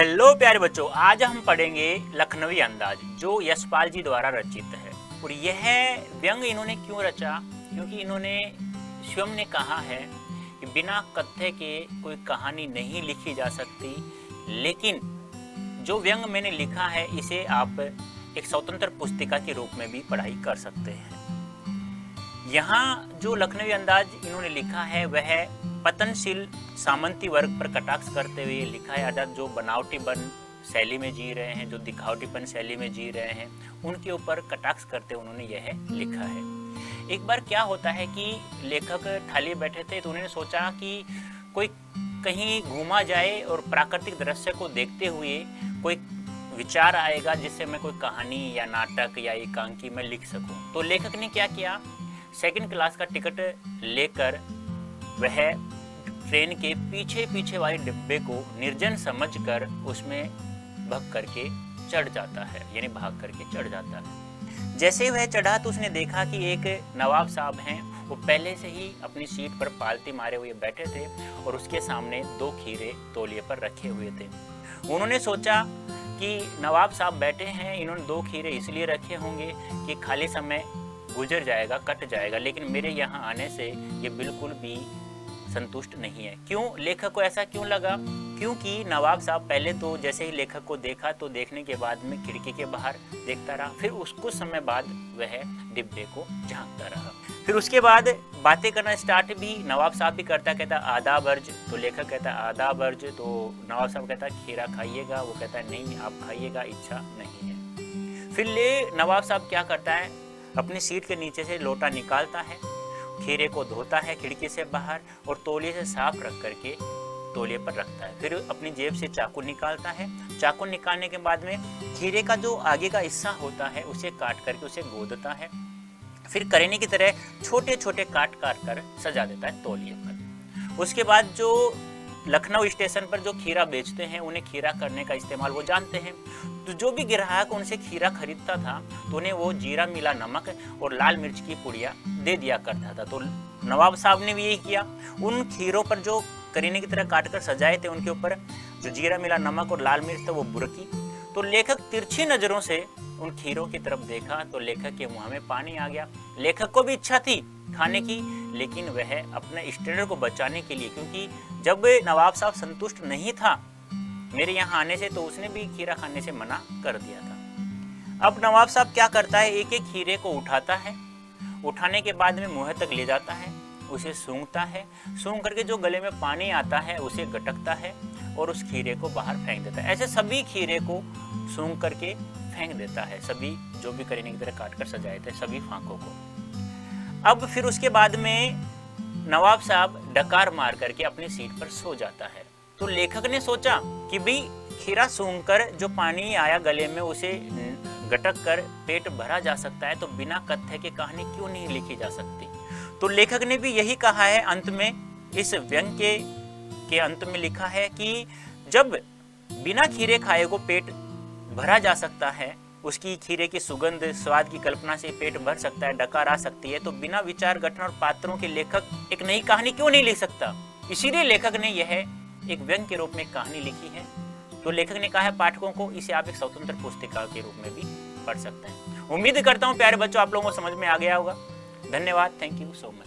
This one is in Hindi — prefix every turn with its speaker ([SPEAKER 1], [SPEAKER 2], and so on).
[SPEAKER 1] हेलो प्यारे बच्चों, आज हम पढ़ेंगे लखनवी अंदाज जो यशपाल जी द्वारा रचित है। और यह व्यंग इन्होंने क्यों रचा? क्योंकि इन्होंने स्वयं ने कहा है कि बिना कथ्य के कोई कहानी नहीं लिखी जा सकती, लेकिन जो व्यंग मैंने लिखा है इसे आप एक स्वतंत्र पुस्तिका के रूप में भी पढ़ाई कर सकते हैं। यहाँ जो लखनवी अंदाज इन्होंने लिखा है वह पतनशील सामंती वर्ग पर कटाक्ष करते हुए लिखा है, अर्थात जो बनावटीपन शैली में जी रहे हैं, जो दिखावटीपन शैली में जी रहे हैं, उनके ऊपर कटाक्ष करते उन्होंने यह लिखा है। एक बार क्या होता है कि लेखक खाली बैठे थे तो उन्होंने सोचा कि कोई कहीं घूमा जाए और प्राकृतिक दृश्य को देखते हुए कोई विचार आएगा जिससे मैं कोई कहानी या नाटक या एकांकी में लिख सकूं। तो लेखक ने क्या किया, सेकंड क्लास का टिकट लेकर वह ट्रेन के पीछे पीछे वाले डिब्बे को निर्जन समझकर उसमें भग करके चढ़ जाता है, यानी भाग करके चढ़ जाता है। जैसे वह चढ़ा तो उसने देखा कि एक नवाब साहब हैं, वो पहले से ही अपनी सीट पर पालती मारे हुए बैठे थे और उसके सामने 2 खीरे तौलिए पर रखे हुए थे। उन्होंने सोचा कि नवाब साहब बैठे हैं, इन्होंने 2 खीरे इसलिए रखे होंगे कि खाली समय गुजर जाएगा, कट जाएगा, लेकिन मेरे यहाँ आने से ये बिल्कुल भी संतुष्ट नहीं है। क्यों? लेखक को ऐसा क्यों लगा? क्योंकि नवाब साहब पहले तो जैसे ही लेखक को देखा तो देखने के बाद में खिड़की के बाहर देखता रहा, फिर कुछ समय बाद वह डिब्बे को झांकता रहा। फिर उसके बाद बातें करना स्टार्ट भी नवाब साहब भी करता, कहता आदाब अर्ज, तो लेखक कहता आदाब अर्ज, तो नवाब साहब कहता खीरा खाइएगा, वो कहता नहीं आप खाइएगा, इच्छा नहीं है। फिर नवाब साहब क्या करता है, अपनी सीट के नीचे से लोटा निकालता है, खीरे को धोता है खिड़की से बाहर और तौलिए से साफ रख करके तौलिए पर रखता है। फिर अपनी जेब से चाकू निकालता है, चाकू निकालने के बाद में खीरे का जो आगे का हिस्सा होता है उसे काट करके उसे गोदता है, फिर करेने की तरह छोटे छोटे काट कर सजा देता है तौलिए पर। उसके बाद जो लखनऊ स्टेशन पर जो खीरा बेचते हैं उन्हें खीरा करने का इस्तेमाल वो जानते हैं, तो जो भी ग्राहक उनसे खीरा खरीदता था तो उन्हें वो जीरा मिला नमक और लाल मिर्च की पुड़िया दे दिया करता था। तो नवाब साहब ने भी यही किया, उन खीरों पर जो करीने की तरह काटकर सजाए थे उनके ऊपर जो जीरा मिला नमक और लाल मिर्च था वो बुरकी। तो लेखक तिरछी नजरों से उन खीरों की तरफ देखा तो लेखक के मुंह में पानी आ गया। लेखक को भी इच्छा थी खाने की, लेकिन वह अपने स्टैंडर्ड को बचाने के लिए, क्योंकि जब नवाब साहब संतुष्ट नहीं था मेरे यहाँ आने से तो उसने भी खीरा खाने से मना कर दिया था। अब नवाब साहब क्या करता है, एक एक खीरे को उठाता है, उठाने के बाद में मुंह तक ले जाता है, उसे सूंघता है, सूंघ करके जो गले में पानी आता है उसे गटकता है और उस खीरे को बाहर फेंक देता है। ऐसे सभी खीरे को सूंघ करके फेंक देता है, सभी जो भी करीने की तरह काट कर सजाए थे सभी फांकों को। अब फिर उसके बाद में नवाब साहब डकार मार करके अपनी सीट पर सो जाता है। तो लेखक ने सोचा कि भाई खीरा सूंघकर जो पानी आया गले में उसे गटक कर पेट भरा जा सकता है, तो बिना कथ्य के कहानी क्यों नहीं लिखी जा सकती। तो लेखक ने भी यही कहा है अंत में, इस व्यंग के अंत में लिखा है कि जब बिना खीरे खाए को पेट भरा जा सकता है, उसकी खीरे की सुगंध स्वाद की कल्पना से पेट भर सकता है, डकार आ सकती है, तो बिना विचार गठन और पात्रों के लेखक एक नई कहानी क्यों नहीं लिख सकता। इसीलिए लेखक ने यह एक व्यंग के रूप में कहानी लिखी है। तो लेखक ने कहा है पाठकों को इसे आप एक स्वतंत्र पुस्तिका के रूप में भी पढ़ सकते हैं। उम्मीद करता हूँ प्यारे बच्चों आप लोगों को समझ में आ गया होगा। धन्यवाद, थैंक यू सो मच।